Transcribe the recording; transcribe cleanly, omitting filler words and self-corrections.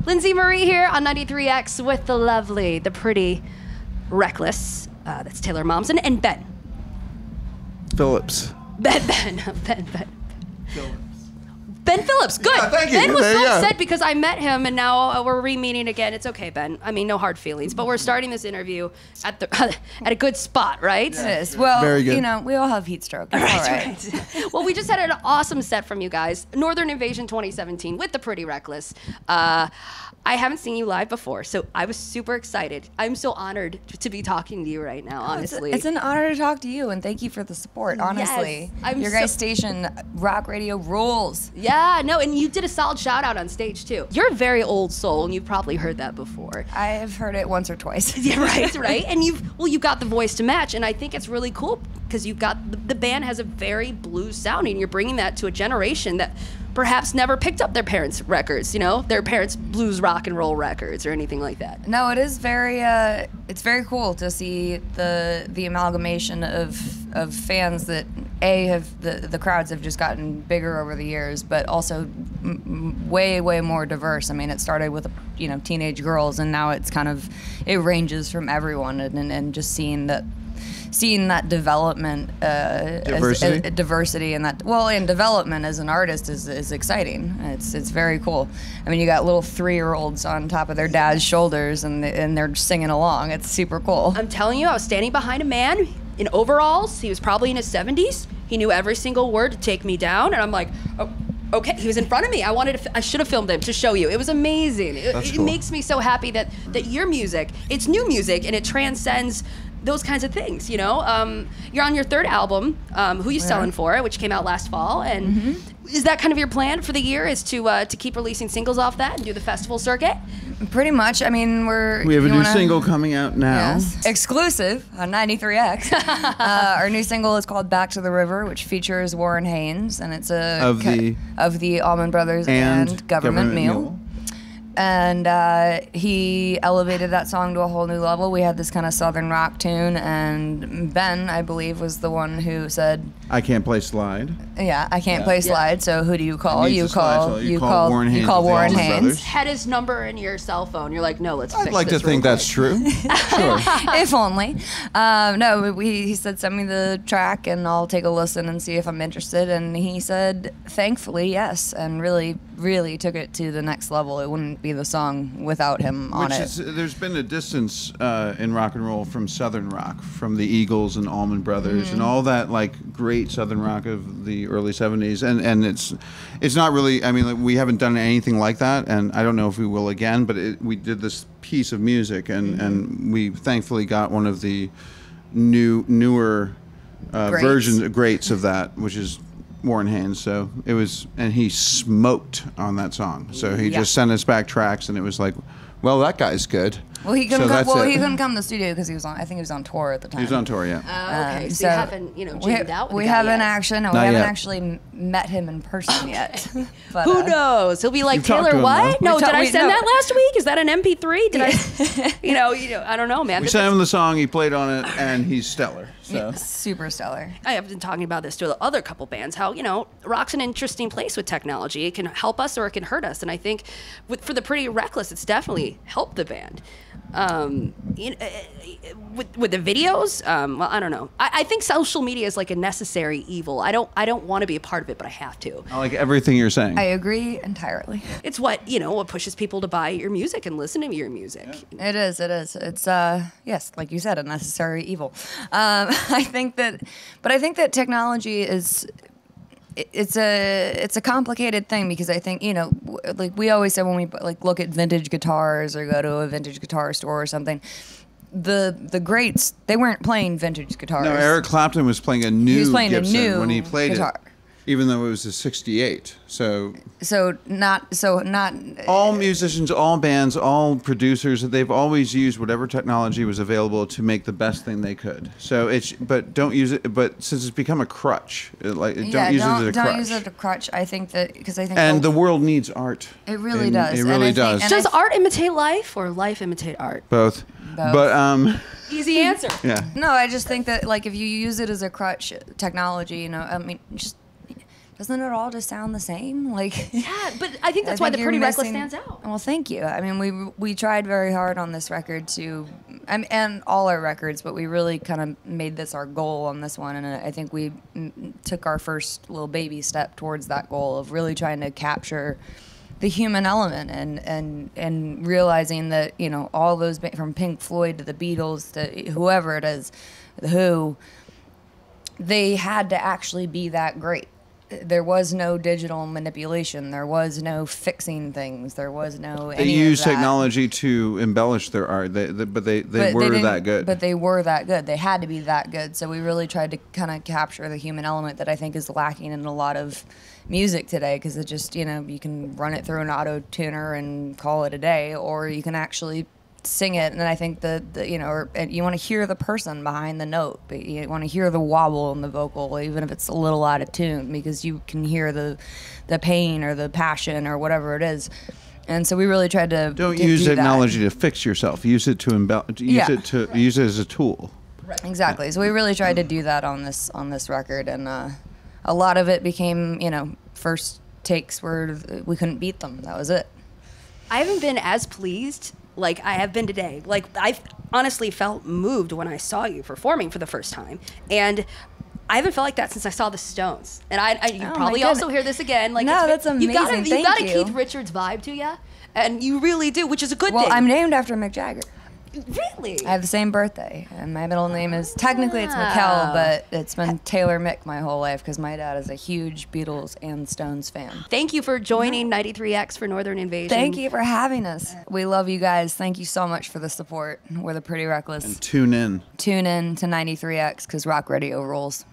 Lyndsey Marie here on 93X with the lovely, the pretty, reckless. That's Taylor Momsen and Ben. Phillips. Ben. Phillips. Ben Phillips, good. Yeah, thank you. Ben was There so you go. upset because I met him, and now we're re-meeting again. It's okay, Ben. I mean, no hard feelings. But we're starting this interview at the at a good spot, right? It is. Well, Very good. you know, we all have heat stroke. It's all right. Right. Well, we just had an awesome set from you guys. Northern Invasion 2017 with the Pretty Reckless. I haven't seen you live before, so I was super excited. I'm so honored to be talking to you right now, honestly. It's an honor to talk to you, and thank you for the support, honestly. Yes, Your guys' station, Rock Radio, rules. Yeah, no, and you did a solid shout out on stage too. You're a very old soul, and you've probably heard that before. I have heard it once or twice. Yeah, right. And you've got the voice to match, and I think it's really cool because you've got the band has a very blues sound, and you're bringing that to a generation that perhaps never picked up their parents' records, you know, their parents' blues rock and roll records or anything like that. No, it is very, it's very cool to see the amalgamation of fans that the crowds have just gotten bigger over the years, but also way more diverse. I mean, it started with teenage girls, and now it's it ranges from everyone, and just seeing that development, diversity, and and development as an artist is exciting. It's very cool. I mean, you got little 3-year-olds on top of their dad's shoulders, and they're singing along. It's super cool. I'm telling you, I was standing behind a man in overalls. He was probably in his 70s. He knew every single word to Take Me Down, and I'm like, oh, okay. He was in front of me. I should have filmed him to show you. It was amazing. It makes me so happy that your music, it's new music, and it transcends those kinds of things, you know? You're on your 3rd album, Who You Selling For, which came out last fall, and is that kind of your plan for the year, is to keep releasing singles off that and do the festival circuit? Pretty much. I mean, we have a new single coming out now. Yes. Exclusive on 93X. Our new single is called Back to the River, which features Warren Haynes, and it's of the Allman Brothers and Government Mule. And he elevated that song to a whole new level. We had this kind of southern rock tune, and Ben, I believe, was the one who said, I can't play slide. Yeah, I can't play slide, so who do you call? You call Warren Haynes. Had his number in your cell phone. You're like, no, let's fix this. I'd like to think that's true. Sure. If only. No, he said, send me the track, and I'll take a listen and see if I'm interested. And he said, thankfully, yes, and really took it to the next level. It wouldn't be the song without him on it. There's been a distance in rock and roll from Southern rock, from the Eagles and Allman Brothers and all that great Southern rock of the early 70s, and it's not really. I mean, we haven't done anything like that, and I don't know if we will again. But we did this piece of music, and we thankfully got one of the newer greats of that, which is Warren Haynes. So it was, and he smoked on that song. So he just sent us back tracks, and it was like, well, that guy's good. Well, he couldn't come. He couldn't come to the studio because he was on. I think he was on tour at the time. He was on tour, yeah. Okay, so you haven't, jammed out with we the guy haven't yet. actually. No, we haven't actually met him in person yet. But, who knows? He'll be like, You've talked to Taylor, him, what? though. No, did I send that last week? Is that an MP3? Did I? I don't know, man. We sent him the song. He played on it, and he's stellar. So. Super stellar. I have been talking about this to the other couple bands, how, rock's an interesting place with technology. It can help us or it can hurt us. And I think for the Pretty Reckless, it's definitely helped the band. With the videos, well, I don't know. I think social media is like a necessary evil. I don't want to be a part of it, but I have to. I like everything you're saying. I agree entirely. It's what pushes people to buy your music and listen to your music. Yeah. It is. It's yes, like you said, a necessary evil. I think that technology is. It's a complicated thing because I think like we always say when we look at vintage guitars or go to a vintage guitar store or something, the greats, they weren't playing vintage guitars. No, Eric Clapton was playing a new Gibson when he played guitar. It, even though it was a '68. So not all musicians, all bands, all producers, they've always used whatever technology was available to make the best thing they could. So but don't use it. But since it's become a crutch, don't use it as a crutch. Don't use it as a crutch. I think and the world needs art. It really does. It really does. Does art imitate life or life imitate art? Both. But easy answer. Yeah. No, I just think that if you use it as a crutch, technology, I mean, just doesn't it all just sound the same? Like, yeah, but I think that's why the Pretty Reckless stands out. Well, thank you. I mean, we tried very hard on this record to, and all our records, but we really kind of made this our goal on this one, and I think we took our first little baby step towards that goal of really trying to capture the human element and realizing that, you know, all those, from Pink Floyd to the Beatles to whoever it is, the Who, they had to actually be that great. There was no digital manipulation. There was no fixing things. There was no. They used technology to embellish their art, but they were that good. But they were that good. They had to be that good. So we really tried to kind of capture the human element that I think is lacking in a lot of music today, because it just, you know, you can run it through an auto tuner and call it a day, or you can actually sing it. And I think the you know, or you want to hear the person behind the note, but you want to hear the wobble in the vocal, even if it's a little out of tune, because you can hear the pain or the passion or whatever it is. And so we really tried to don't use technology to fix yourself. Use it to embellish. Use it as a tool. Right. Exactly. So we really tried to do that on this record, and a lot of it became, you know, first takes where we couldn't beat them. That was it. I haven't been as pleased like I have been today. Like, I honestly felt moved when I saw you performing for the first time, and I haven't felt like that since I saw the Stones. And you probably also hear this again. Like, no, that's amazing. You got a Keith Richards vibe to you, and you really do, which is a good thing. Well, I'm named after Mick Jagger. Really? I have the same birthday, and my middle name is, technically it's Mikkel, but it's been Taylor Mick my whole life, because my dad is a huge Beatles and Stones fan. Thank you for joining 93X for Northern Invasion. Thank you for having us. We love you guys. Thank you so much for the support. We're the Pretty Reckless. And tune in. Tune in to 93X, because rock radio rules.